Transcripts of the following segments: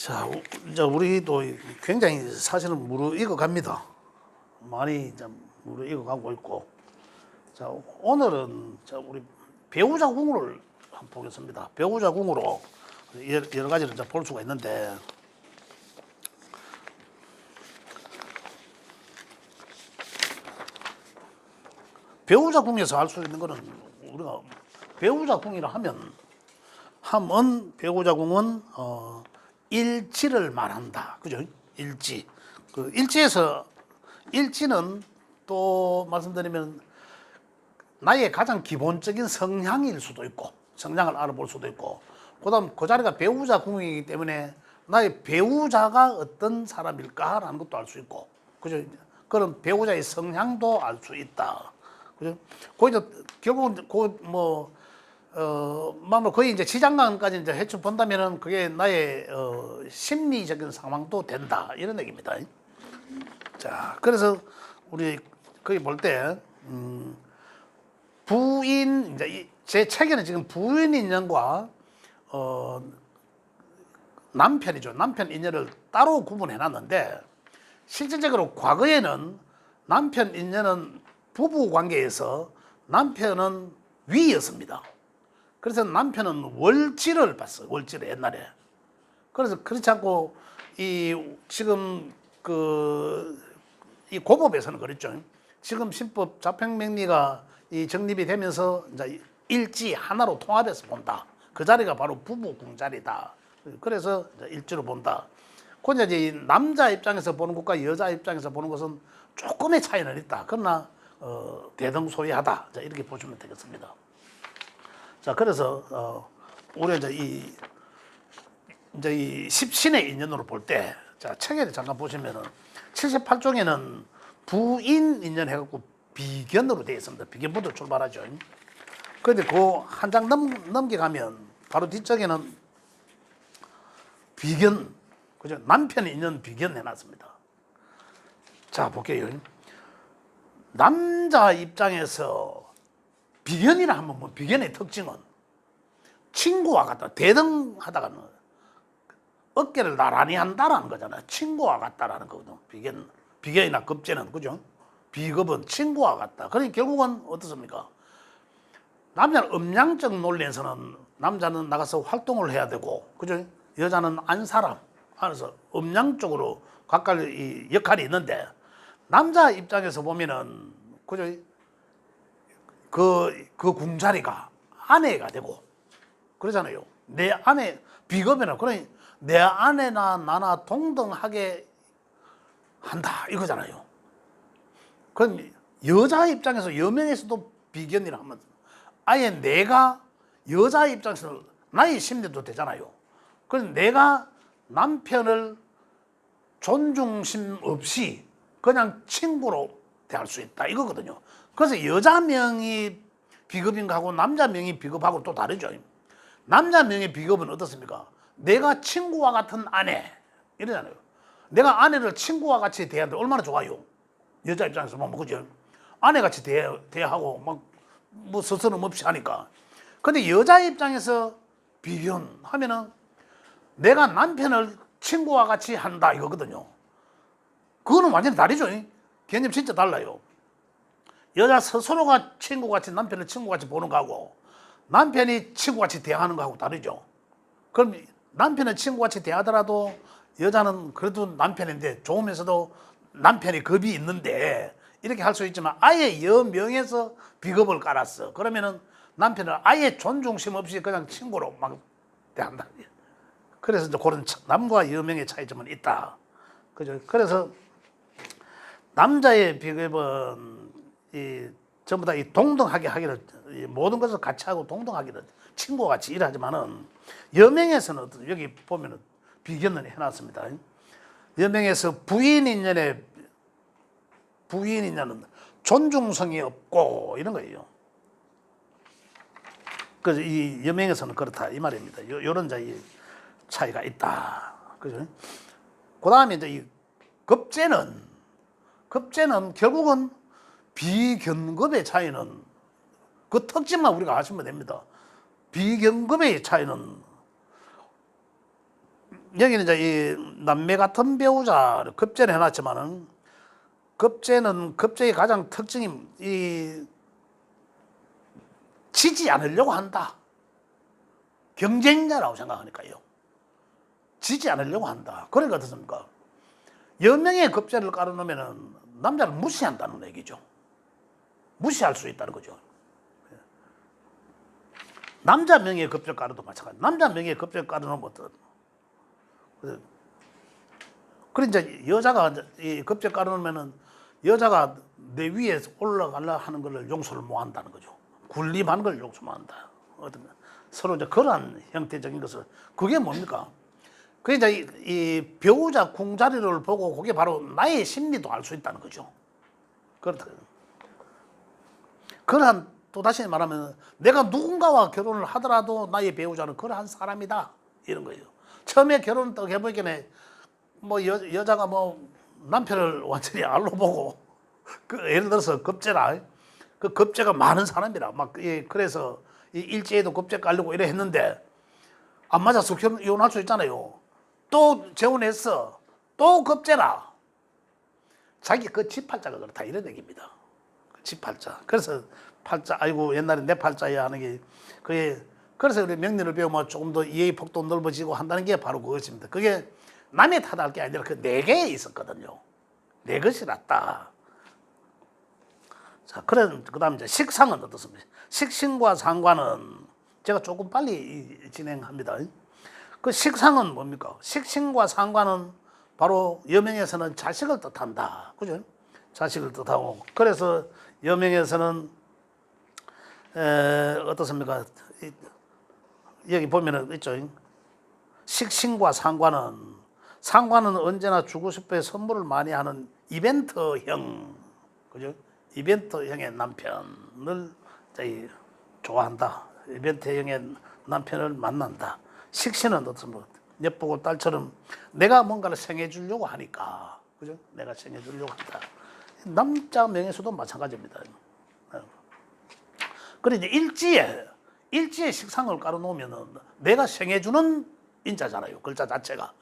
자, 이제 우리도 굉장히 사실은 무르익어 갑니다. 많이 이제 무르익어 가고 있고. 자, 오늘은 우리 배우자 궁을 한번 보겠습니다. 배우자 궁으로 여러 가지를 이제 볼 수가 있는데, 배우자 궁에서 알 수 있는 거는 우리가 배우자 궁이라 하면 배우자 궁은 일지를 말한다. 그죠? 일지. 그 일지는 또 말씀드리면 나의 가장 기본적인 성향일 수도 있고, 성향을 알아볼 수도 있고, 그다음 그 자리가 배우자 궁이기 때문에 나의 배우자가 어떤 사람일까라는 것도 알 수 있고, 그죠? 그런 배우자의 성향도 알 수 있다. 그죠? 거기서 결국은 거의 이제 지장간까지 이제 해쳐 본다면은 그게 나의 심리적인 상황도 된다, 이런 얘기입니다. 자, 그래서 우리 거기 볼 때 부인, 이제 제 책에는 지금 부인 인연과 남편이죠. 남편 인연을 따로 구분해 놨는데, 실질적으로 과거에는 남편 인연은 부부 관계에서 남편은 위였습니다. 그래서 남편은 월지를 봤어요. 월지를 옛날에. 그래서 그렇지 않고 지금 이 고법에서는 그랬죠. 지금 신법 자평명리가 정립이 되면서 이제 일지 하나로 통합해서 본다. 그 자리가 바로 부부 궁자리다. 그래서 일지로 본다. 그 이제 남자 입장에서 보는 것과 여자 입장에서 보는 것은 조금의 차이는 있다. 그러나 대등소이하다. 자, 이렇게 보시면 되겠습니다. 자, 그래서 우리가 이제 이 십신의 인연으로 볼 때, 자, 책에 잠깐 보시면은 78종에는 부인 인연 해갖고 비견으로 되어 있습니다. 비견부터 출발하죠. 그런데 그 한 장 넘겨가면 바로 뒤쪽에는 비견, 그죠? 남편 인연 비견 해놨습니다. 자, 볼게요. 남자 입장에서 비견이라 하면 뭐 비견의 특징은 친구와 같다. 대등하다가는 어깨를 나란히 한다라는 거잖아요. 친구와 같다라는 거거든요. 비견이나 급제는, 그죠? 비급은 친구와 같다. 그러니 결국은 어떻습니까? 남자는 음양적 논리에서는 남자는 나가서 활동을 해야 되고, 그죠? 여자는 안 사람 안에서 음양적으로 각각의 역할이 있는데, 남자 입장에서 보면은, 그죠? 그 궁자리가 아내가 되고 그러잖아요. 내 아내 비겁이나, 그러니 내 아내나 나나 동등하게 한다, 이거잖아요. 그럼 여자 입장에서 여명에서도 비견이라 하면 아예 내가 여자 입장에서 나의 심리도 되잖아요. 그래서 내가 남편을 존중심 없이 그냥 친구로 대할 수 있다, 이거거든요. 그래서 여자 명의 비겁인가 하고 남자 명의 비겁하고 또 다르죠. 남자 명의 비겁은 어떻습니까? 내가 친구와 같은 아내 이러잖아요. 내가 아내를 친구와 같이 대하는데 얼마나 좋아요. 여자 입장에서 보면, 그죠? 아내같이 대하고 뭐 서스럼 없이 하니까. 근데 여자 입장에서 비견하면은 내가 남편을 친구와 같이 한다, 이거거든요. 그거는 완전히 다르죠. 개념 진짜 달라요. 여자 스스로가 친구같이, 남편을 친구같이 보는 거하고 남편이 친구같이 대하는 거하고 다르죠. 그럼 남편은 친구같이 대하더라도 여자는 그래도 남편인데 좋으면서도 남편이 겁이 있는데 이렇게 할 수 있지만, 아예 여명에서 비겁을 깔았어. 그러면은 남편을 아예 존중심 없이 그냥 친구로 막 대한다. 그래서 이제 그런 남과 여명의 차이점은 있다. 그죠? 그래서 남자의 비겁은 전부 다 동등하게 하기를, 모든 것을 같이 하고 동등하기를, 친구와 같이 일하지만은, 여명에서는 여기 보면은 비견을 해놨습니다. 여명에서 부인 인연은 존중성이 없고 이런 거예요. 그래서 이 여명에서는 그렇다, 이 말입니다. 요런 차이가 있다. 그죠? 그 다음에 이제 이 급제는 결국은 비견급의 차이는 그 특징만 우리가 아시면 됩니다. 비견급의 차이는 여기는 이제 이 남매 같은 배우자를 급제를 해놨지만은 급제의 가장 특징이 이 지지 않으려고 한다. 경쟁자라고 생각하니까요. 지지 않으려고 한다. 그러니까 어떻습니까? 여명의 급제를 깔아놓으면 남자를 무시한다는 얘기죠. 무시할 수 있다는 거죠. 남자 명예의 급제를 깔아도 마찬가지. 남자 명예의 급제를 깔아놓으면 어떤? 그래 이제 여자가 이 급제 깔아놓으면은 여자가 내 위에 올라가려 하는 것을 용서를 못 한다는 거죠. 군림하는 걸 용서 못 한다. 어떤 서로 이제 그러한 형태적인 것을 그게 뭡니까? 그게 이제 이 배우자 궁자리를 보고 그게 바로 나의 심리도 알 수 있다는 거죠. 그렇다. 그러한 또 다시 말하면 내가 누군가와 결혼을 하더라도 나의 배우자는 그러한 사람이다 이런 거예요. 처음에 결혼을 딱 해보기 전에 뭐 여자가 뭐 남편을 완전히 알로 보고 그 예를 들어서 급제라 그 급제가 많은 사람이라 막 그래서 이 일제에도 급제 깔려고 이래 했는데 안 맞아서 이혼할 수 있잖아요. 또 재혼했어. 또 급제라. 자기 그 집팔자가 그렇다 이런 얘기입니다. 집팔자. 그래서 팔자 아이고 옛날에 내 팔자야 하는 게 그게 그래서 우리 명리를 배우면 조금 더 이해의 폭도 넓어지고 한다는 게 바로 그것입니다. 그게 남의 탓할 게 아니라 그 내 개에 있었거든요. 내 것이 낫다. 자, 그다음 이제 식상은 어떻습니까? 식신과 상관은 제가 조금 빨리 진행합니다. 그 식상은 뭡니까? 식신과 상관은 바로 여명에서는 자식을 뜻한다. 그죠? 자식을 뜻하고 그래서 여명에서는 어떻습니까? 여기 보면은 있죠. 식신과 상관은 언제나 주고 싶어에 선물을 많이 하는 이벤트형, 그죠? 이벤트형의 남편을 좋아한다. 이벤트형의 남편을 만난다. 식신은 어떻습니까? 예쁘고 딸처럼 내가 뭔가를 생해주려고 하니까, 그죠? 내가 생해주려고 한다. 남자 명에서도 마찬가지입니다. 그래 이제 일지에 식상을 깔아놓으면은 내가 생해주는 인자잖아요. 글자 자체가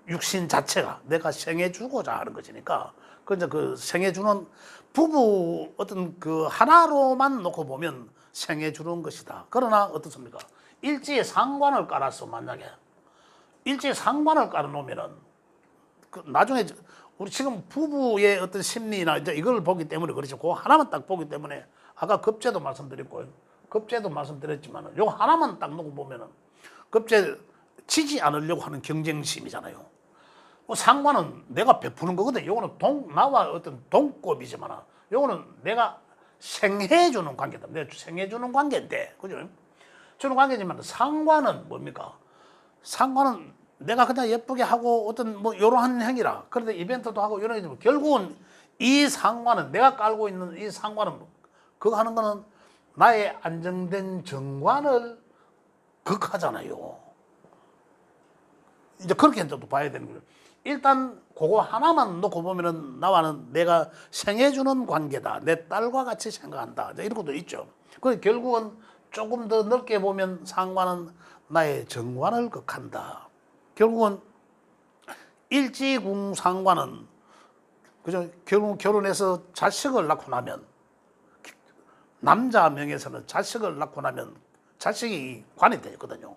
육신 자체가 내가 생해주고자 하는 것이니까. 그래서 그 생해주는 부부 어떤 그 하나로만 놓고 보면 생해주는 것이다. 그러나 어떻습니까? 일지에 상관을 깔아서 만약에 일지에 상관을 깔아놓으면은 그 나중에 우리 지금 부부의 어떤 심리나 이제 이걸 보기 때문에 그렇죠. 그 하나만 딱 보기 때문에 아까 급제도 말씀드렸지만 요거 하나만 딱 놓고 보면은 급제 지지 않으려고 하는 경쟁심이잖아요. 상관은 내가 베푸는 거거든. 요거는 나와 어떤 동급이지만 요거는 내가 생해주는 관계다. 내가 생해주는 관계인데, 그죠? 주는 관계지만 상관은 뭡니까? 상관은 내가 그냥 예쁘게 하고 어떤 뭐 이러한 행위라. 그런데 이벤트도 하고 이런 게 결국은 이 상관은 내가 깔고 있는 이 상관은 그거 하는 거는 나의 안정된 정관을 극하잖아요. 이제 그렇게 또 봐야 되는 거예요. 일단 그거 하나만 놓고 보면은 나와는 내가 생해주는 관계다. 내 딸과 같이 생각한다. 이런 것도 있죠. 그 결국은 조금 더 넓게 보면 상관은 나의 정관을 극한다. 결국은 일지궁 상관은 그죠? 결국 결혼해서 자식을 낳고 나면 남자 명에서는 자식을 낳고 나면 자식이 관이 되거든요.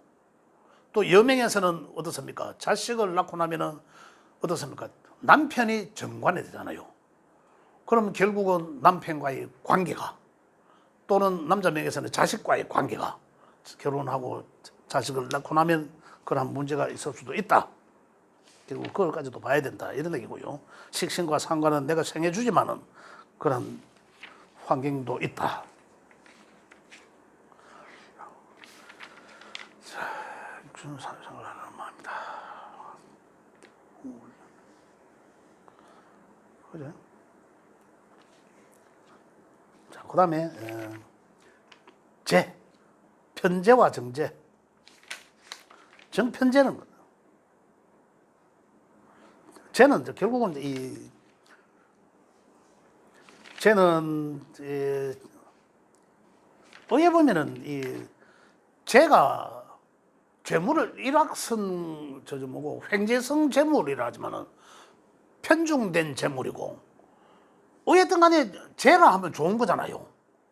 또 여명에서는 어떻습니까? 자식을 낳고 나면은 어떻습니까? 남편이 정관이 되잖아요. 그러면 결국은 남편과의 관계가 또는 남자 명에서는 자식과의 관계가 결혼하고 자식을 낳고 나면 그런 문제가 있을 수도 있다. 그리고 그걸까지도 봐야 된다. 이런 얘기고요. 식신과 상관은 내가 생해주지만은 그런 환경도 있다. 자, 육신생활을 하는 마음이다. 그래? 자, 그 다음에 편제와 정제. 정편제는 쟤는 결국은 쟤는 어떻게 보면은 제가 재물을 일확성 저저 뭐고 횡재성 재물이라 하지만은 편중된 재물이고 어쨌든 간에 재라 하면 좋은 거잖아요.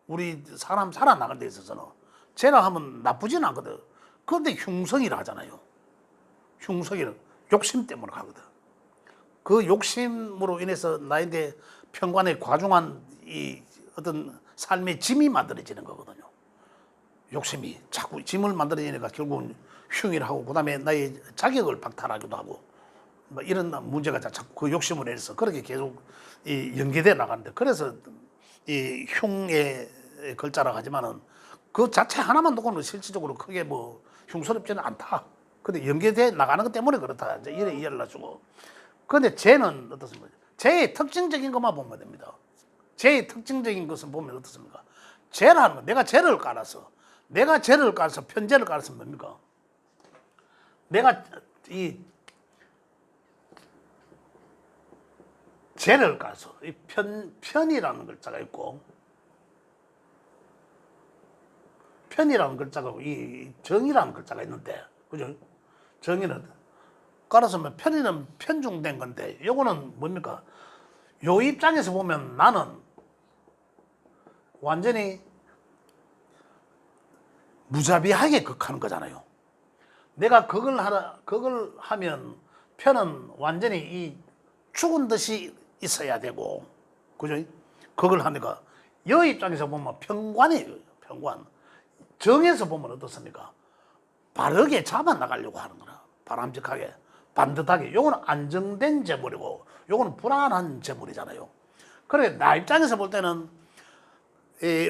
우리 사람 살아나갈 데 있어서는 재라 하면 나쁘진 않거든. 그런데 흉성이라 하잖아요. 흉성이는 욕심 때문에 가거든. 그 욕심으로 인해서 나에게 평관에 과중한 이 어떤 삶의 짐이 만들어지는 거거든요. 욕심이 자꾸 짐을 만들어지니까 결국은 흉이라 하고 그다음에 나의 자격을 박탈하기도 하고 뭐 이런 문제가 자꾸 그 욕심으로 인해서 그렇게 계속 연계돼 나가는데 그래서 이 흉의 글자라고 하지만은 그 자체 하나만 놓고는 실질적으로 크게 뭐 흉스럽지는 않다. 근데 연계돼 나가는 것 때문에 그렇다. 이제 이래 이해를 해주고. 그런데 재는 어떻습니까? 재의 특징적인 것만 보면 됩니다. 재의 특징적인 것을 보면 어떻습니까? 재라는 건 내가 재를 깔아서 편재를 깔아서 뭡니까? 내가 이 재를 깔아서 이 편이라는 글자가 있고 편이라는 글자가 있고 이 정이라는 글자가 있는데 그죠? 정의는 깔아서 편의는 편중된 건데 요거는 뭡니까? 요 입장에서 보면 나는 완전히 무자비하게 극하는 거잖아요. 내가 그걸 하면 편은 완전히 이 죽은 듯이 있어야 되고 그죠? 그걸 하니까 여 입장에서 보면 평관이에요. 평관. 정에서 보면 어떻습니까? 바르게 잡아 나가려고 하는 거나 바람직하게 반듯하게. 요거는 안정된 재물이고 요거는 불안한 재물이잖아요. 그래 나 입장에서 볼 때는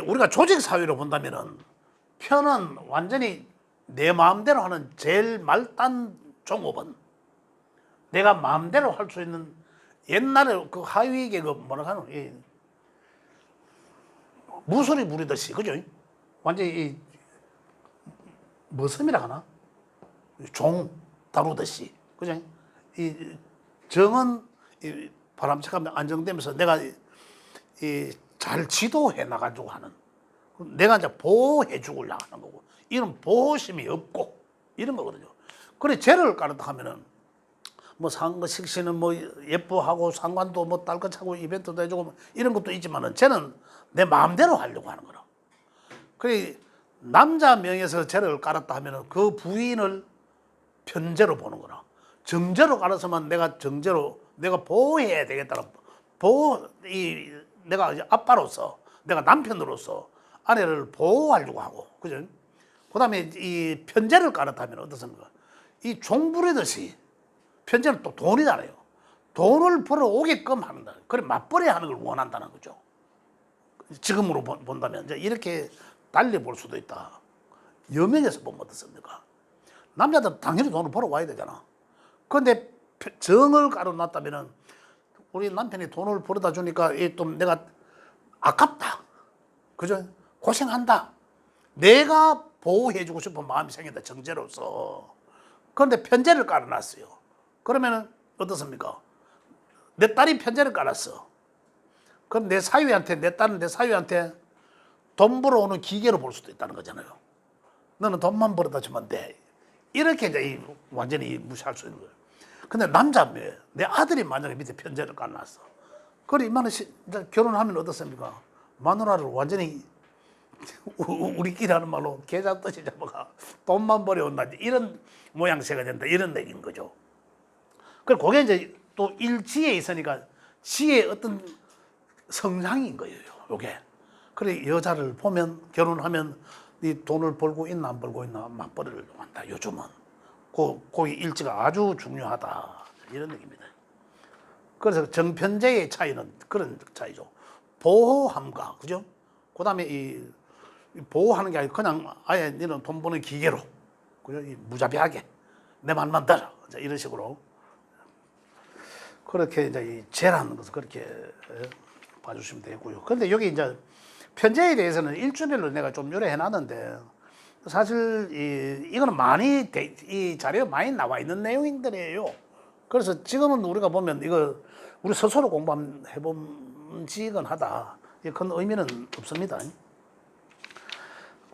우리가 조직 사회로 본다면은 편은 완전히 내 마음대로 하는 제일 말단 종업은 내가 마음대로 할 수 있는 옛날에 그 하위계 그 뭐라 하노 무소리 부리듯이 그죠? 완전히 머슴이라 하나? 종 다루듯이 그죠? 이 정은 바람직하면 안정되면서 내가 잘 지도해 나가려고 하는 내가 이제 보호해 주려고 하는 거고 이런 보호심이 없고 이런 거거든요. 그래 재를 깔았다 하면은 뭐 상거 식신은 뭐 예뻐하고 상관도 뭐 딸것하고 이벤트도 해주고 이런 것도 있지만은 쟤는 내 마음대로 하려고 하는 거라. 그래 남자 명에서 재를 깔았다 하면은 그 부인을 편재로 보는 거라. 정재로 깔아서만 내가 정재로 내가 보호해야 되겠다는 내가 이제 아빠로서 내가 남편으로서 아내를 보호하려고 하고 그죠? 그다음에 이 편재를 깔았다면 어떻습니까? 이 종부리듯이 편재는 또 돈이잖아요. 돈을 벌어 오게끔 한다. 그래 맞벌이 하는 걸 원한다는 거죠. 지금으로 본다면 이제 이렇게 달리 볼 수도 있다. 여명에서 보면 어떻습니까? 남자들 당연히 돈을 벌어 와야 되잖아. 그런데 정을 깔아놨다면은 우리 남편이 돈을 벌어다 주니까 좀 내가 아깝다. 그죠? 고생한다. 내가 보호해주고 싶은 마음이 생긴다. 정제로서. 그런데 편제를 깔아놨어요. 그러면은 어떻습니까? 내 딸이 편제를 깔았어. 그럼 내 사위한테 내 딸은 내 사위한테 돈 벌어오는 기계로 볼 수도 있다는 거잖아요. 너는 돈만 벌어다 주면 돼. 이렇게 이제 완전히 무시할 수 있는 거예요. 근데 남자면 내 아들이 만약에 밑에 편제를 깔아놨어. 그래 이만한 결혼하면 어떻습니까? 마누라를 완전히 우리끼리 하는 말로 계좌 떠시 잡아가 돈만 벌여온다 이런 모양새가 된다 이런 얘기인 거죠. 그리고 그게 이제 또 일지에 있으니까 지의 어떤 성향인 거예요. 요게. 그래 여자를 보면 결혼하면 네 돈을 벌고 있나 안 벌고 있나 맞벌이를 한다. 요즘은 그 일지가 아주 중요하다 이런 얘기입니다. 그래서 정편제의 차이는 그런 차이죠. 보호함과 그죠? 그다음에 이 보호하는 게 아니고 그냥 아예 너는 돈 버는 기계로 그죠? 무자비하게 내 말만 들어 이런 식으로 그렇게 이제 이 죄라는 것을 그렇게 봐주시면 되고요. 그런데 여기 이제 편제에 대해서는 일주일로 내가 좀 요래해 놨는데 사실 이거는 많이 이 자료에 많이 나와 있는 내용들이에요. 그래서 지금은 우리가 보면 이거 우리 스스로 공부해본 지건 하다. 큰 의미는 없습니다.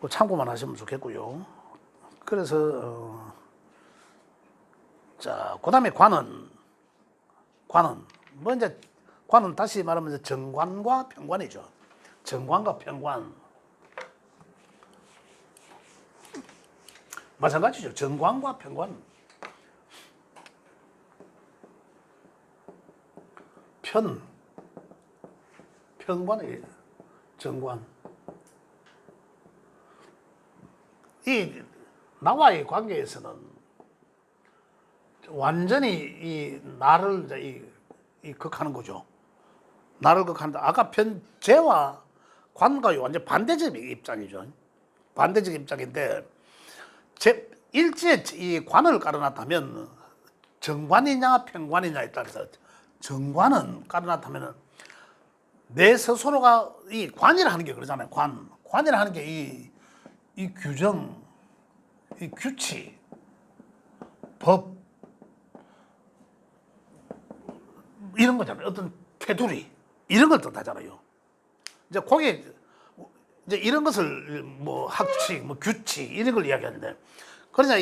참고만 하시면 좋겠고요. 그래서 자, 그다음에 관은 뭐 이제 관은 다시 말하면 이제 정관과 편관이죠. 정관과 편관 마찬가지죠. 정관과 편관. 편관이 정관. 이 나와의 관계에서는 완전히 이 나를 이제 이 극하는 거죠. 나를 극한다. 아까 제와 관과의 완전 반대적 입장이죠. 반대적 입장인데 일지에 이 관을 깔아놨다면 정관이냐 편관이냐에 따라서 정관은 깔아놨다면 내 스스로가 이 관이라 는 게 그러잖아요. 관이라 는 게 이 규정, 이 규칙, 법 이런 거잖아요. 어떤 테두리 이런 걸 뜻하잖아요. 이제 거기에 이제 이런 것을 뭐 학칙, 뭐 규칙 이런 걸 이야기하는데 그러냐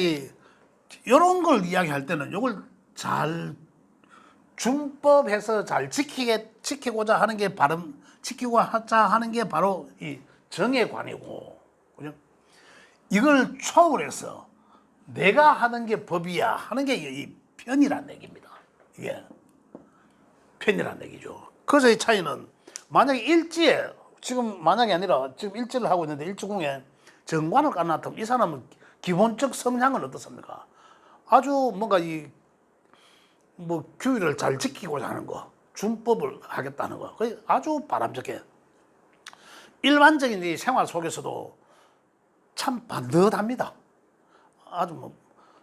이런 걸 이야기할 때는 이걸 잘 준법해서 잘 지키고자 하는 게 지키고자 하는 게 바로 이 정의관이고, 그죠? 이걸 초월해서 내가 하는 게 법이야 하는 게 이 편이라는 얘기입니다. 이게 편이라는 얘기죠. 그래서 이 차이는 만약에 일지에 지금 만약에 아니라 지금 일지를 하고 있는데 일지궁에 정관을 깔아놨다면 이 사람은 기본적 성향은 어떻습니까? 아주 뭔가 뭐 규율을 잘 지키고자 하는 거, 준법을 하겠다는 거, 그게 아주 바람직해. 일반적인 이 생활 속에서도 참 반듯합니다. 아주 뭐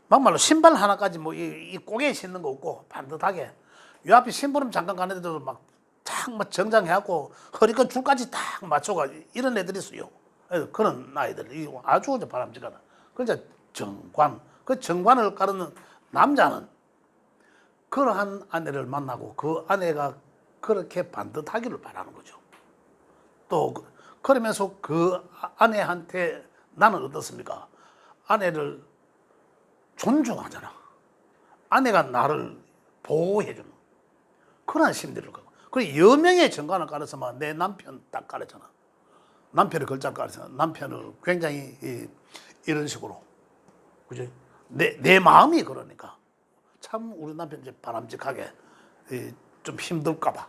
막말로 신발 하나까지 뭐 이 꼬개에 신는 거 없고 반듯하게. 요 앞에 심부름 잠깐 가는데도 막 정장해갖고 허리끈 줄까지 딱 맞춰가 이런 애들이 있어요. 그런 아이들 아주 바람직하다. 그러니까 정관, 그 정관을 가르는 남자는 그러한 아내를 만나고 그 아내가 그렇게 반듯하기를 바라는 거죠. 또 그러면서 그 아내한테 나는 어떻습니까? 아내를 존중하잖아. 아내가 나를 보호해주는 그런 심리를 갖고. 그리고 여명의 정관을 깔아서만 내 남편 딱 깔았잖아. 남편의 글자를 깔아서 남편을 굉장히 이런 식으로, 그죠? 내 마음이 그러니까 참 우리 남편 이제 바람직하게 좀 힘들까봐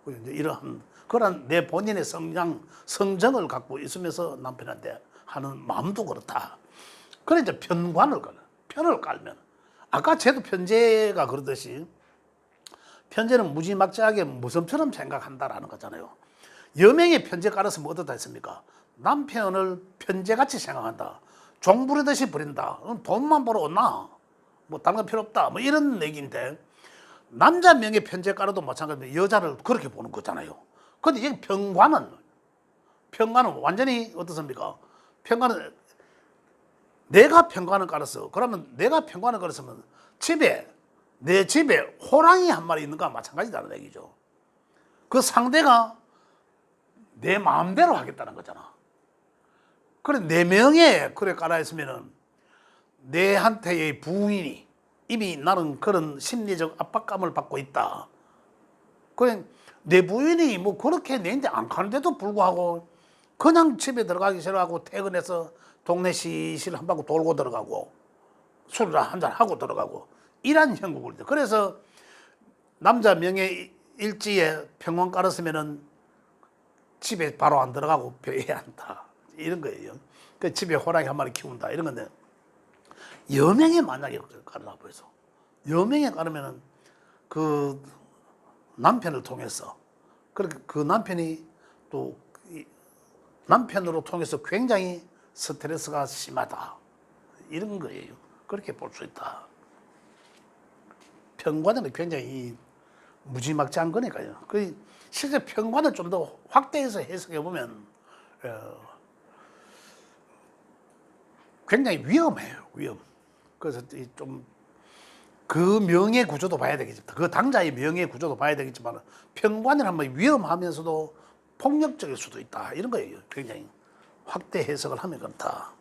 이러한 그런 내 본인의 성정을 갖고 있으면서 남편한테 하는 마음도 그렇다. 그래 이제 편을 깔면 아까 쟤도 편제가 그러듯이 편제는 무지막지하게 무슨 편을 생각한다라는 거잖아요. 여명의 편제 깔아서 뭐 어떻다 했습니까? 남편을 편제같이 생각한다. 종 부리듯이 부린다. 돈만 벌어 온나? 뭐 다른 건 필요 없다. 뭐 이런 얘기인데 남자 명의 편제 깔아도 마찬가지로 여자를 그렇게 보는 거잖아요. 근데 이게 편관은 완전히 어떻습니까? 편관은 내가 편관을 깔았어. 그러면 내가 편관을 깔았으면 내 집에 호랑이 한 마리 있는 거와 마찬가지다는 얘기죠. 그 상대가 내 마음대로 하겠다는 거잖아. 그래 내 명예 그래 깔아 있으면은 내한테의 부인이 이미 나는 그런 심리적 압박감을 받고 있다. 그래 내 부인이 뭐 그렇게 내한테 안 가는데도 불구하고 그냥 집에 들어가기 싫어하고 퇴근해서 동네 시실 한 바퀴 돌고 들어가고 술을 한잔 하고 들어가고 이런 형국을. 그래서 남자 명예 일지에 평원 깔았으면은 집에 바로 안 들어가고 배회해야 한다. 이런 거예요. 그 집에 호랑이 한 마리 키운다. 이런 건데 여명에 만약에 깔으나 보여서 여명에 깔으면은 그 남편을 통해서 그렇게 그 남편이 또 남편으로 통해서 굉장히 스트레스가 심하다. 이런 거예요. 그렇게 볼 수 있다. 편관은 굉장히 무지막지한 거니까요. 그 실제 편관을 좀 더 확대해서 해석해 보면 굉장히 위험해요. 그래서 좀 그 명예 구조도 봐야 되겠지만, 그 당자의 명예 구조도 봐야 되겠지만, 편관을 한번 위험하면서도 폭력적일 수도 있다. 이런 거예요. 굉장히 확대 해석을 하면 그렇다.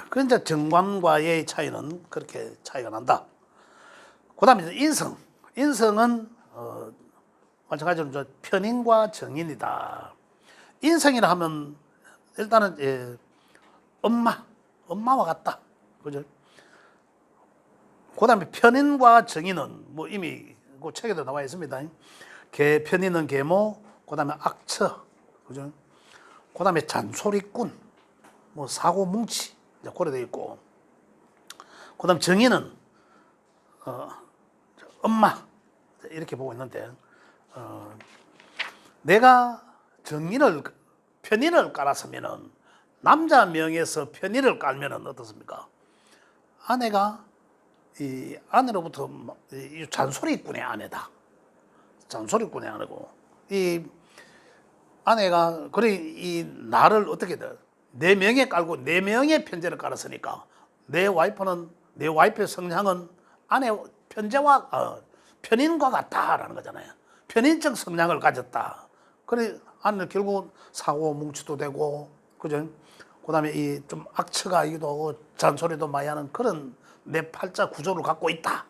그 이제 정관과의 차이는 그렇게 차이가 난다. 그다음에 인성. 인성은 마찬가지로 이제 편인과 정인이다. 인성이라 하면 일단은 엄마와 같다. 그죠? 그다음에 편인과 정인은 뭐 이미 그 책에도 나와 있습니다. 편인은 계모, 그다음에 악처, 그죠? 그다음에 잔소리꾼, 뭐 사고 뭉치 이제 그래 돼 있고, 그다음 정인은 엄마 이렇게 보고 있는데, 내가 편인을 깔았으면은 남자 명에서 편인을 깔면은 어떻습니까? 아내가 이 아내로부터 이 잔소리꾼의 아내다. 잔소리꾼의 아내고, 이 아내가 그래 이 나를 어떻게든 내 명에 깔고 내 명의 편제를 깔았으니까 내 와이프의 성향은 아내 편인과 같다라는 거잖아요. 편인적 성향을 가졌다. 그래 아내는 결국 사고 뭉치도 되고, 그죠? 그다음에 이 좀 악처가 이기도 하고 잔소리도 많이 하는 그런 내 팔자 구조를 갖고 있다.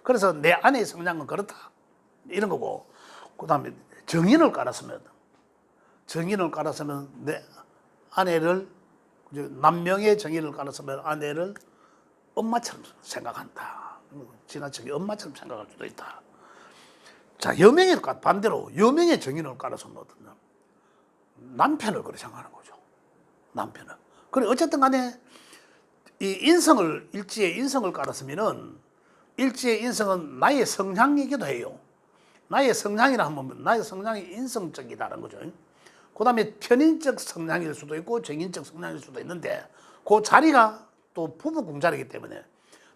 그래서 내 아내의 성향은 그렇다. 이런 거고, 그다음에 정인을 깔았으면 내 아내를, 남명의 정인을 깔았으면 아내를 엄마처럼 생각한다. 지나치게 엄마처럼 생각할 수도 있다. 자, 반대로 여명의 정인을 깔아서는 어떠냐? 남편을 그렇게 생각하는 거죠. 남편을. 그래 어쨌든 간에 이 일지의 인성을 깔았으면은 일지의 인성은 나의 성향이기도 해요. 나의 성향이라 하면 나의 성향이 인성적이다는 거죠. 그다음에 편인적 성향일 수도 있고 정인적 성향일 수도 있는데, 그 자리가 또 부부 궁자리이기 때문에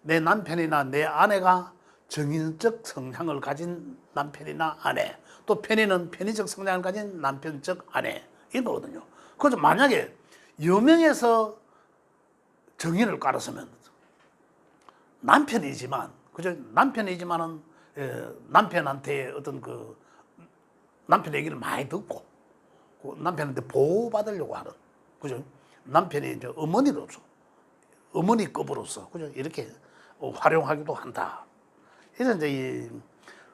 내 남편이나 내 아내가 정인적 성향을 가진 남편이나 아내, 또 편인은 편인적 성향을 가진 남편적 아내, 이런 거거든요. 그래서 만약에 여명에서 정인을 깔았으면 남편이지만, 그죠? 남편이지만은 남편한테 어떤 남편 얘기를 많이 듣고 남편한테 보호받으려고 하는, 그죠? 남편이 이제 어머니급으로서, 그죠? 이렇게 활용하기도 한다. 그래서 이제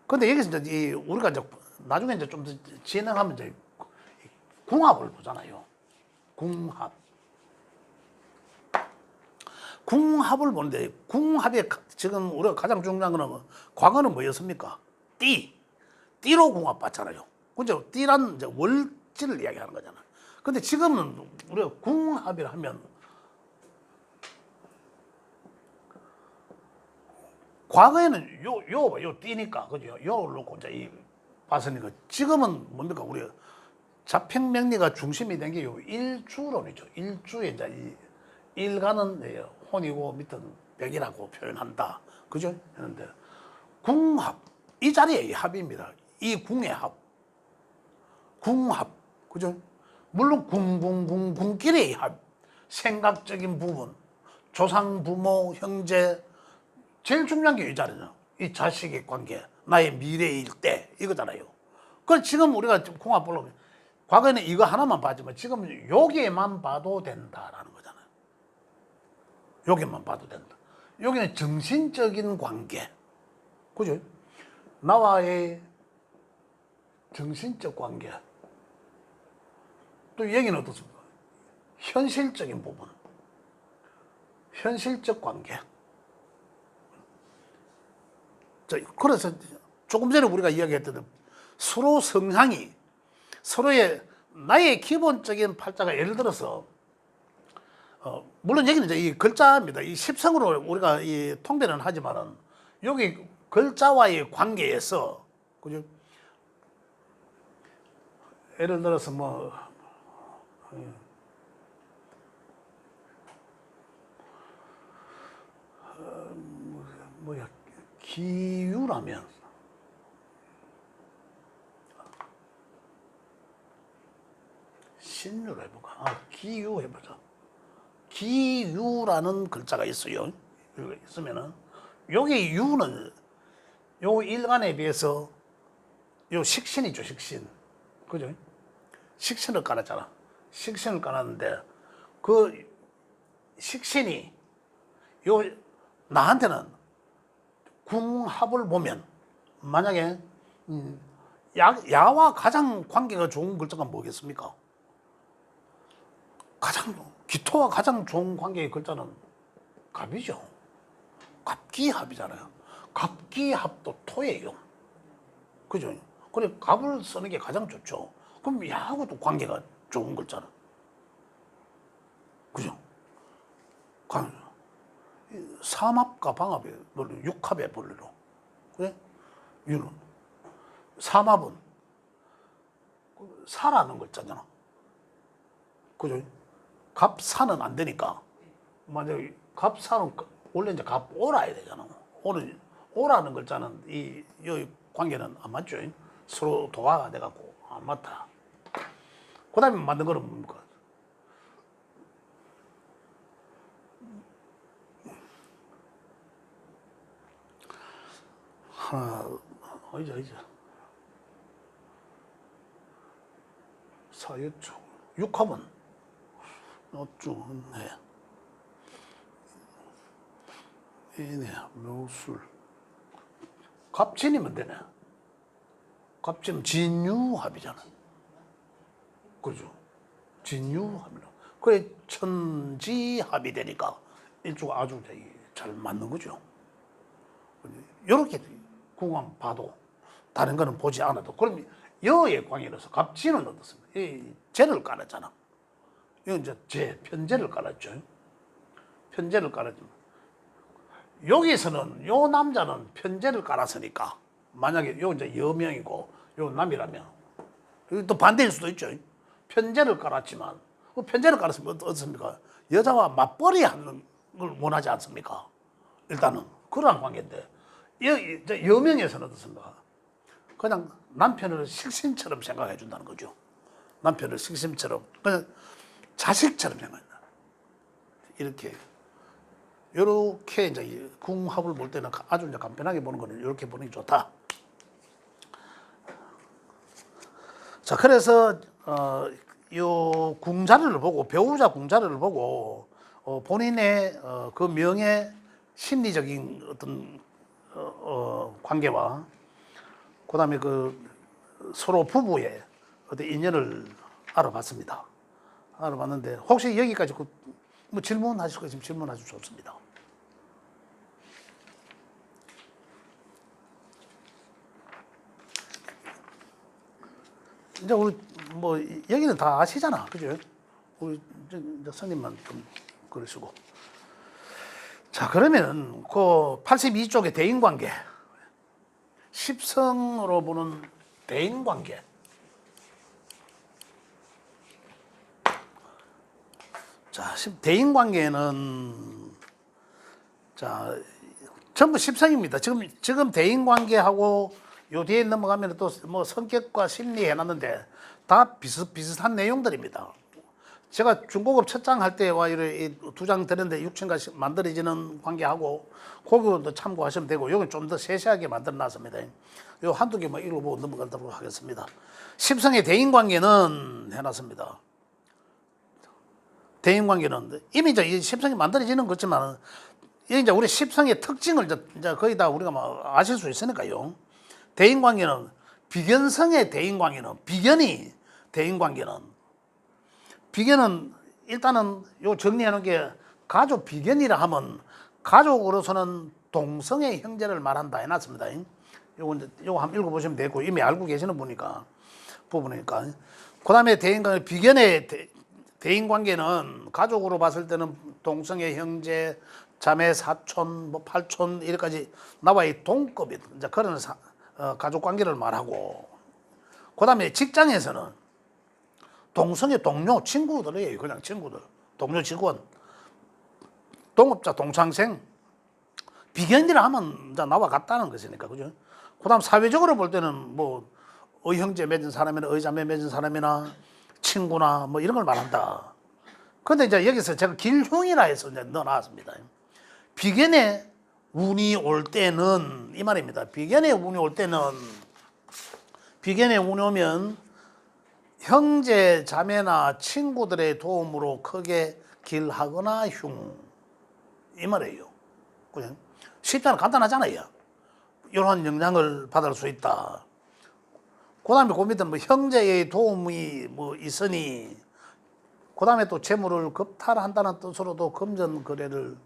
근데 여기서 이제 우리가 이제 나중에 이제 좀 더 진행하면 이제 궁합을 보잖아요. 궁합을 보는데, 궁합에 지금 우리가 가장 중요한 거는 과거는 뭐였습니까? 띠로 궁합 봤잖아요. 그죠? 띠란 이제 월지를 이야기하는 거잖아. 근데 지금은 우리가 궁합이라 하면 과거에는 요 띠니까, 그죠? 요를 놓고 이제 봤으니까, 지금은 뭡니까? 우리가 자평명리가 중심이 된 게 요 일주론이죠. 일주에 이제 이 일간은 혼이고 밑은 백이라고 표현한다. 그죠? 그런데 궁합, 이 자리의 합입니다. 이 궁의 궁합, 그죠? 물론 궁끼리의 합, 생각적인 부분, 조상, 부모, 형제, 제일 중요한 게 이 자리죠. 이 자식의 관계, 나의 미래일 때, 이거잖아요. 그 지금 우리가 좀 궁합 보려면 과거에는 이거 하나만 봤지만 지금 여기에만 봐도 된다라는 거잖아요. 여기만 봐도 된다. 여기는 정신적인 관계, 그죠? 나와의 정신적 관계. 또 여기는 어떻습니까? 현실적인 부분, 현실적 관계. 자, 그래서 조금 전에 우리가 이야기했던 서로 성향이, 서로의 나의 기본적인 팔자가, 예를 들어서 물론 여기는 이제 이 글자입니다. 이 십성으로 우리가 이 통변은 하지만은 여기 글자와의 관계에서, 그죠? 예를 들어서 뭐야, 기유라면, 신유로 해볼까? 기유 해보자. 기유라는 글자가 있어요. 있으면은 여기 유는 요 일간에 비해서 요 식신이죠, 식신. 그죠? 식신을 깔았잖아. 식신을 깔았는데 그 식신이 요 나한테는 궁합을 보면 만약에 야와 가장 관계가 좋은 글자가 뭐겠습니까? 기토와 가장 좋은 관계의 글자는 갑이죠. 갑기합이잖아요. 갑기합도 토예요. 그죠? 그래 갑을 쓰는 게 가장 좋죠. 그럼 야하고도 관계가 좋은 글자는 그죠? 삼합과 방합의 논리, 육합의 본리로. 그래? 유는 삼합은 사라는 글자잖아. 그죠? 갑사는 안 되니까. 만약에 갑사는 원래 이제 갑오라야 되잖아. 오라는 글자는 이 관계는 안 맞죠. 서로 도화가 돼갖고 안 맞다. 그 다음에 만든 거는 뭡니까? 하나, 어이자. 사유초. 육합은 어쭈네. 이네, 묘술. 갑진이면 되네. 갑진 진유합이잖아. 그죠? 진유합이라. 그래, 천지합이 되니까 일주가 아주 잘 맞는 거죠. 이렇게 구강 봐도 다른 거는 보지 않아도 그럼 여의 광이라서 갑진은 어떻습니까? 이 재를 깔았잖아. 이건 이제 편재를 깔았죠. 편재를 깔았지만 여기서는 요 남자는 편재를 깔았으니까 만약에 요 이제 여명이고 요 남이라면 또 반대일 수도 있죠. 편재를 깔았지만 그 편재를 깔았으면 어떻습니까? 여자와 맞벌이 하는 걸 원하지 않습니까? 일단은 그러한 관계인데 여명에서는 어떻습니까? 그냥 남편을 식신처럼 생각해 준다는 거죠. 남편을 식신처럼 그냥 자식처럼 생각한다. 이렇게 이제 궁합을 볼 때는 아주 이제 간편하게 보는 거는 이렇게 보는 게 좋다. 자, 그래서 요 궁자를 보고 배우자 궁자를 보고 본인의 그 명의 심리적인 어떤 관계와 그다음에 그 서로 부부의 어떤 인연을 알아봤습니다. 알아봤는데 혹시 여기까지 뭐 질문하실 거 있으면 질문하셔도 좋습니다. 이제 우리 뭐 여기는 다 아시잖아, 그죠? 우리 이제 선생님만 좀 그러시고. 자, 그러면 그 82쪽의 대인관계, 십성으로 보는 대인관계. 자, 대인관계는 자 전부 십성입니다. 지금 대인관계하고 요 뒤에 넘어가면 또 뭐 성격과 심리 해놨는데 다 비슷한 내용들입니다. 제가 중고급 첫 장 할 때와 두 장 들었는데 6층과 만들어지는 관계하고 그거도 참고하시면 되고 여기 좀 더 세세하게 만들어 놨습니다. 요 한두 개만 읽어보고 넘어가도록 하겠습니다. 십성의 대인관계는 해놨습니다. 대인관계는 이미 이제 십성이 만들어지는 거지만 이제 우리 십성의 특징을 이제 거의 다 우리가 아실 수 있으니까요. 대인관계는 비견성의 대인관계는 비견은 일단은 요 정리해 놓은 게 가족 비견이라 하면 가족으로서는 동성의 형제를 말한다 해놨습니다. 요거 한번 읽어보시면 되고 이미 알고 계시는 부분이니까. 그 다음에 비견의 대인관계는 가족으로 봤을 때는 동성의 형제, 자매, 사촌, 뭐 팔촌 이렇게까지 나와의 동급이 이제 그런 가족 관계를 말하고, 그 다음에 직장에서는 동성의 동료, 친구들이에요. 그냥 친구들, 동료 직원, 동업자, 동창생, 비견이라 하면 이제 나와 같다는 것이니까, 그죠? 그 다음 사회적으로 볼 때는 뭐 의형제 맺은 사람이나 의자매 맺은 사람이나 친구나 뭐 이런 걸 말한다. 근데 이제 여기서 제가 길흉이라 해서 이제 넣어놨습니다. 비견의 운이 올 때는 이 말입니다. 비견의 운이 오면 형제, 자매나 친구들의 도움으로 크게 길하거나 흉 이 말이에요. 그냥 쉽잖아, 간단하잖아요. 이러한 영향을 받을 수 있다. 그다음에 그 밑에 뭐 형제의 도움이 뭐 있으니, 그다음에 또 재물을 겁탈한다는 뜻으로도 금전 거래를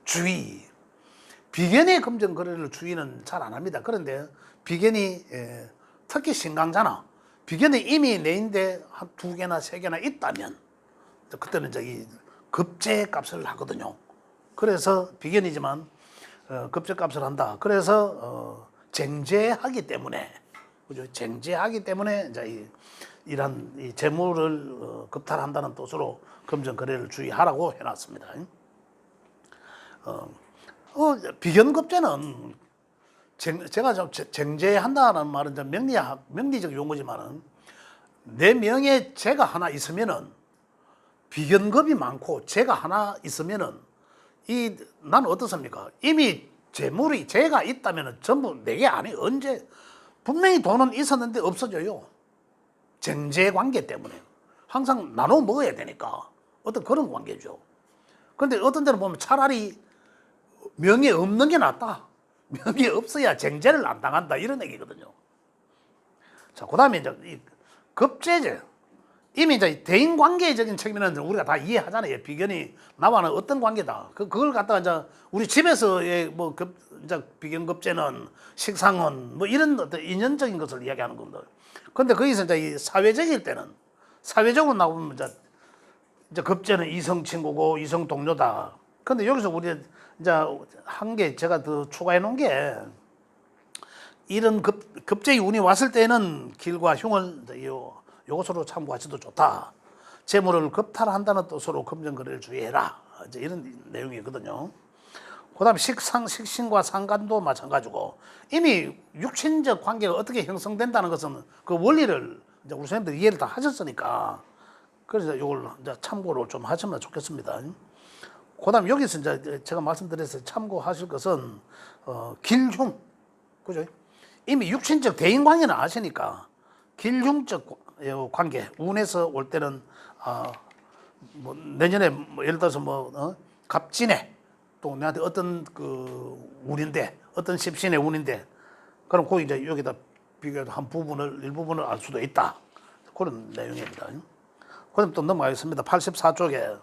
주의. 비견이 금전 거래를 주의는 잘 안 합니다. 그런데 비견이 특히 신강자나 비견이 이미 내인데 한 2개나 3개나 있다면 그때는 저기 급제 값을 하거든요. 그래서 비견이지만 급제 값을 한다. 그래서 쟁제하기 때문에, 그죠? 쟁제하기 때문에 이제 이런 이 재물을 급탈한다는 뜻으로 금전 거래를 주의하라고 해놨습니다. 비견급제는 제가 좀 쟁제한다는 말은 좀 명리적 용어지만은 내 명에 제가 하나 있으면은 비견급이 많고 제가 하나 있으면은 난 어떻습니까? 이미 재물이 제가 있다면은 전부 내게 아니 언제 분명히 돈은 있었는데 없어져요. 쟁제 관계 때문에 항상 나눠 먹어야 되니까 어떤 그런 관계죠. 그런데 어떤 데는 보면 차라리 명예 없는 게 낫다. 명예 없어야 쟁제를 안 당한다. 이런 얘기거든요. 자, 그 다음에 이제 이 급제제. 이미 이제 대인 관계적인 측면은 우리가 다 이해하잖아요. 비견이 나와는 어떤 관계다. 그걸 갖다가 이제 우리 집에서의 뭐 이제 비견 급제는 식상은 뭐 이런 어떤 인연적인 것을 이야기하는 겁니다. 그런데 거기서 이제 이 사회적일 때는 사회적으로 나오면 이제 급제는 이성 친구고 이성 동료다. 근데 여기서 우리 이제 한 개 제가 더 추가해 놓은 게, 이런 급제의 운이 왔을 때는 길과 흉을 요것으로 참고하셔도 좋다. 재물을 급탈한다는 뜻으로 금전 거래를 주의해라. 이제 이런 내용이거든요. 그다음 식신과 상관도 마찬가지고, 이미 육신적 관계가 어떻게 형성된다는 것은 그 원리를 이제 우리 선생님들 이해를 다 하셨으니까, 그래서 이걸 이제 참고로 좀 하시면 좋겠습니다. 그다음 여기서 이제 제가 말씀드려서 참고하실 것은 길흉, 그죠? 이미 육신적 대인 관계는 아시니까 길흉적 관계, 운에서 올 때는 뭐 내년에 뭐 예를 들어서 뭐 갑진에 또 내한테 어떤 그 운인데, 어떤 십신의 운인데, 그럼 그 이제 여기다 비교해서 한 부분을 일부분을 알 수도 있다. 그런 내용입니다. 그럼 또 넘어가겠습니다. 84쪽에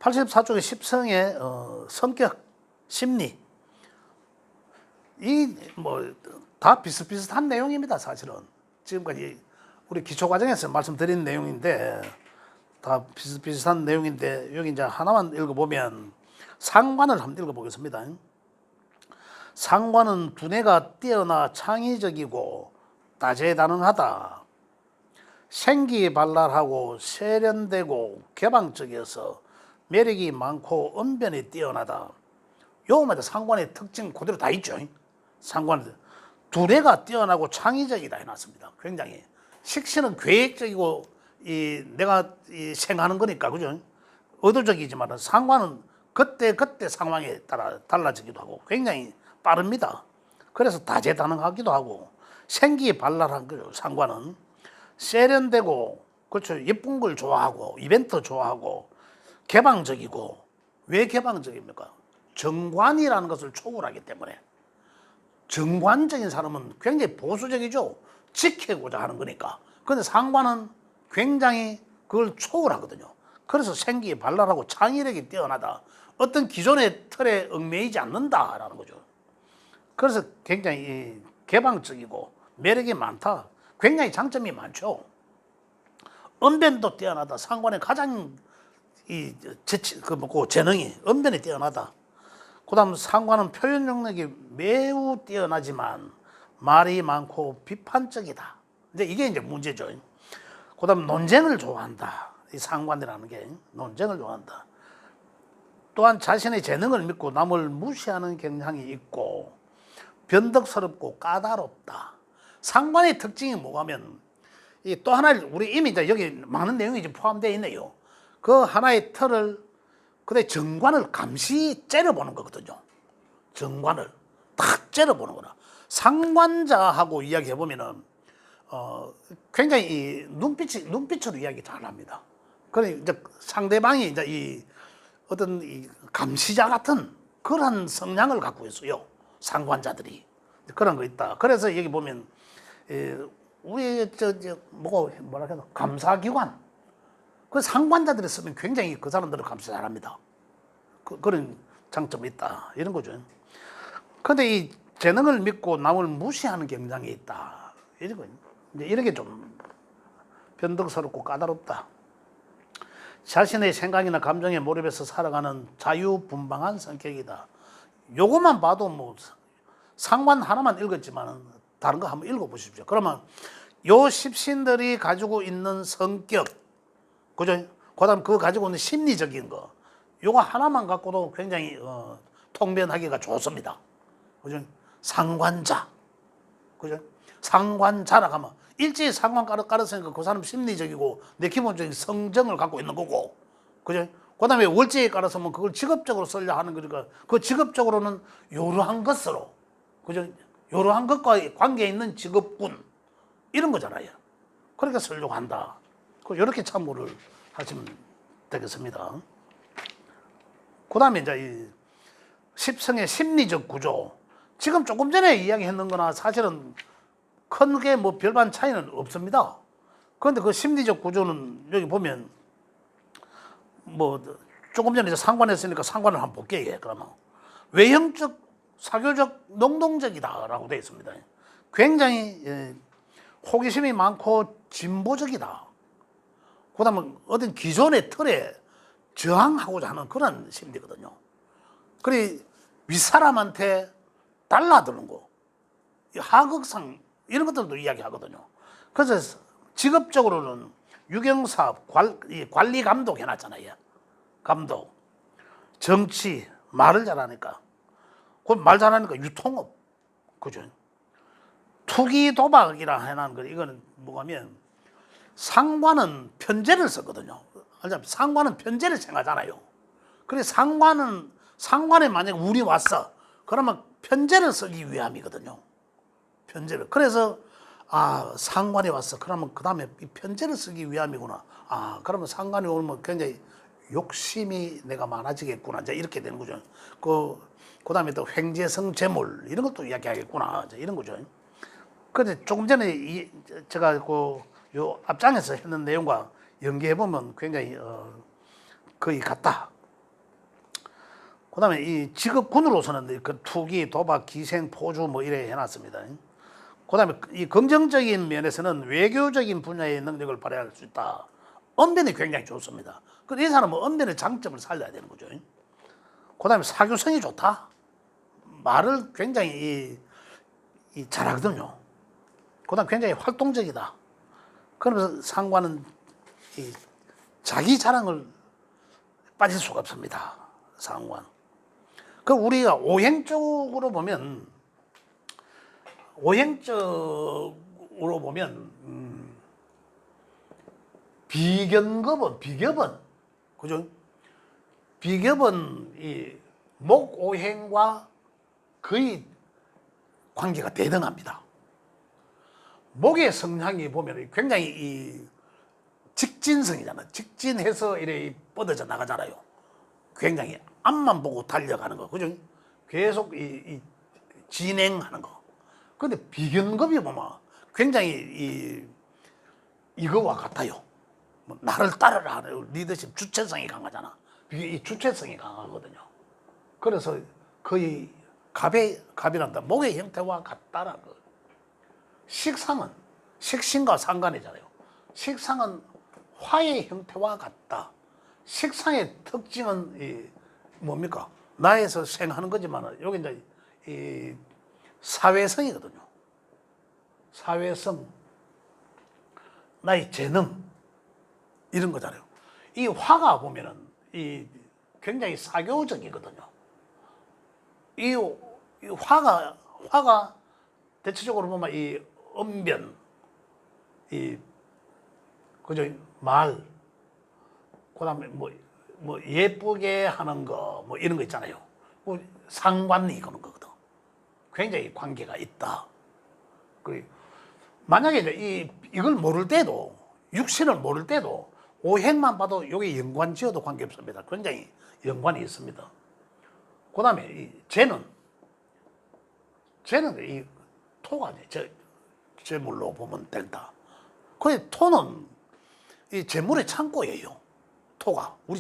10성의 성격, 심리, 이 뭐 다 비슷비슷한 내용입니다. 사실은 지금까지 우리 기초 과정에서 말씀드린 내용인데 다 비슷비슷한 내용인데, 여기 이제 하나만 읽어보면 상관을 한번 읽어보겠습니다. 상관은 두뇌가 뛰어나 창의적이고 다재다능하다. 생기발랄하고 세련되고 개방적이어서 매력이 많고 언변이 뛰어나다. 요거마다 상관의 특징 그대로 다 있죠. 상관 두뇌가 뛰어나고 창의적이다 해놨습니다. 굉장히 식신은 계획적이고 내가 생하는 거니까, 그죠? 의도적이지만 상관은 그때 상황에 따라 달라지기도 하고 굉장히 빠릅니다. 그래서 다재다능하기도 하고 생기발랄한 거죠. 상관은 세련되고, 그렇죠, 예쁜 걸 좋아하고 이벤트 좋아하고 개방적이고. 왜 개방적입니까? 정관이라는 것을 초월하기 때문에. 정관적인 사람은 굉장히 보수적이죠. 지키고자 하는 거니까. 그런데 상관은 굉장히 그걸 초월하거든요. 그래서 생기발랄하고 창의력이 뛰어나다. 어떤 기존의 틀에 얽매이지 않는다라는 거죠. 그래서 굉장히 개방적이고 매력이 많다. 굉장히 장점이 많죠. 언변도 뛰어나다. 상관의 가장 재능이, 언변이 뛰어나다. 그 다음 상관은 표현 능력이 매우 뛰어나지만 말이 많고 비판적이다. 이제 이게 이제 문제죠. 그 다음 논쟁을 좋아한다. 이 상관이라는 게 논쟁을 좋아한다. 또한 자신의 재능을 믿고 남을 무시하는 경향이 있고 변덕스럽고 까다롭다. 상관의 특징이 뭐냐면 또 하나를 우리 이미 이제 여기 많은 내용이 지금 포함되어 있네요. 그 하나의 틀을, 그다음에 정관을 감시 째려보는 거거든요. 정관을 딱 째려보는 거나. 상관자하고 이야기해 보면은 굉장히 눈빛으로 이야기 잘합니다. 그러니 이제 상대방이 이제 이 어떤 이 감시자 같은 그런 성향을 갖고 있어요. 상관자들이 그런 거 있다. 그래서 여기 보면 우리 뭐라 해야 되나 감사기관 그 상관자들이 쓰면 굉장히 그 사람들을 감사 잘합니다. 그런 장점이 있다 이런 거죠. 그런데 이 재능을 믿고 남을 무시하는 경향이 있다 이런 거예요. 이제 이런 게 좀 변덕스럽고 까다롭다. 자신의 생각이나 감정에 몰입해서 살아가는 자유분방한 성격이다. 요것만 봐도 뭐 상관 하나만 읽었지만 다른 거 한번 읽어보십시오. 그러면 요 십신들이 가지고 있는 성격, 그죠? 그다음 그 가지고 있는 심리적인 거, 요거 하나만 갖고도 굉장히 통변하기가 좋습니다. 그죠? 상관자, 그죠? 상관자라 하면 일제히 상관 깔았으니까 그 사람 심리적이고 내 기본적인 성정을 갖고 있는 거고, 그죠? 그다음에 월제에 깔았으면 그걸 직업적으로 쓰려 하는 거니까 그 직업적으로는 이러한 것으로, 그죠? 이러한 것과 관계 있는 직업군 이런 거잖아요. 그러니까 쓰려고 한다. 이렇게 참고를 하시면 되겠습니다. 그다음에 이제 이 십성의 심리적 구조. 지금 조금 전에 이야기했는 거나 사실은 큰 게 뭐 별반 차이는 없습니다. 그런데 그 심리적 구조는 여기 보면 뭐 조금 전에 이제 상관했으니까 상관을 한번 볼게요. 그러면 외형적, 사교적, 능동적이다라고 되어 있습니다. 굉장히 호기심이 많고 진보적이다. 그다음에 어떤 기존의 틀에 저항하고자 하는 그런 심리거든요. 그리 윗사람한테 달라드는 거, 하극상 이런 것들도 이야기하거든요. 그래서 직업적으로는 유경사업, 관리 감독 해놨잖아요. 감독, 정치, 말을 잘하니까. 그 말 잘하니까 유통업, 그죠? 투기 도박이라 해놓은 거, 이거는 뭐냐면 상관은 편제를 썼거든요. 알잖아요. 상관은 편제를 생각하잖아요. 그래서 상관에 만약 운이 왔어, 그러면 편제를 쓰기 위함이거든요. 편제를. 그래서 상관이 왔어. 그러면 그 다음에 이 편제를 쓰기 위함이구나. 그러면 상관이 오면 굉장히 욕심이 내가 많아지겠구나. 이제 이렇게 되는 거죠. 그 다음에 또 횡재성 재물 이런 것도 이야기하겠구나. 이제 이런 거죠. 그런데 조금 전에 제가 요 앞장에서 했는 내용과 연계해 보면 굉장히 거의 같다. 그 다음에 이 직업군으로서는 그 투기, 도박, 기생, 포주 뭐 이래 해놨습니다. 그 다음에 이 긍정적인 면에서는 외교적인 분야의 능력을 발휘할 수 있다. 언변이 굉장히 좋습니다. 그런데 이 사람은 언변의 장점을 살려야 되는 거죠. 그 다음에 사교성이 좋다. 말을 굉장히 잘하거든요. 그 다음에 굉장히 활동적이다. 그러면서 상관은 자기 자랑을 빠질 수가 없습니다. 상관. 그 우리가 오행적으로 보면 비견은 그죠? 비견은 이 목오행과 거의 관계가 대등합니다. 목의 성향이 보면 굉장히 이 직진성이잖아요. 직진해서 이래 뻗어져 나가잖아요. 굉장히 앞만 보고 달려가는 거, 그죠? 계속 이 진행하는 거. 근데 비견급이 보면 굉장히 이거와 같아요. 뭐 나를 따르라 하는 리더십 주체성이 강하잖아. 이 주체성이 강하거든요. 그래서 거의 갑이란다. 목의 형태와 같다라는 거. 식상은 식신과 상관이잖아요. 식상은 화의 형태와 같다. 식상의 특징은 뭡니까? 나에서 생하는 거지만 여기 이제 이 사회성이거든요. 사회성, 나의 재능 이런 거잖아요. 이 화가 보면은 굉장히 사교적이거든요. 이 화가 대체적으로 보면 이 언변, 그죠? 말, 그다음에 뭐 예쁘게 하는 거, 뭐 이런 거 있잖아요. 상관이 그런 거거든. 굉장히 관계가 있다. 만약에 이걸 모를 때도, 육신을 모를 때도 오행만 봐도 이게 연관지어도 관계없습니다. 굉장히 연관이 있습니다. 그 다음에 이 재는 이 토가 재물로 보면 된다. 그 토는 이 재물의 창고예요. 토가 우리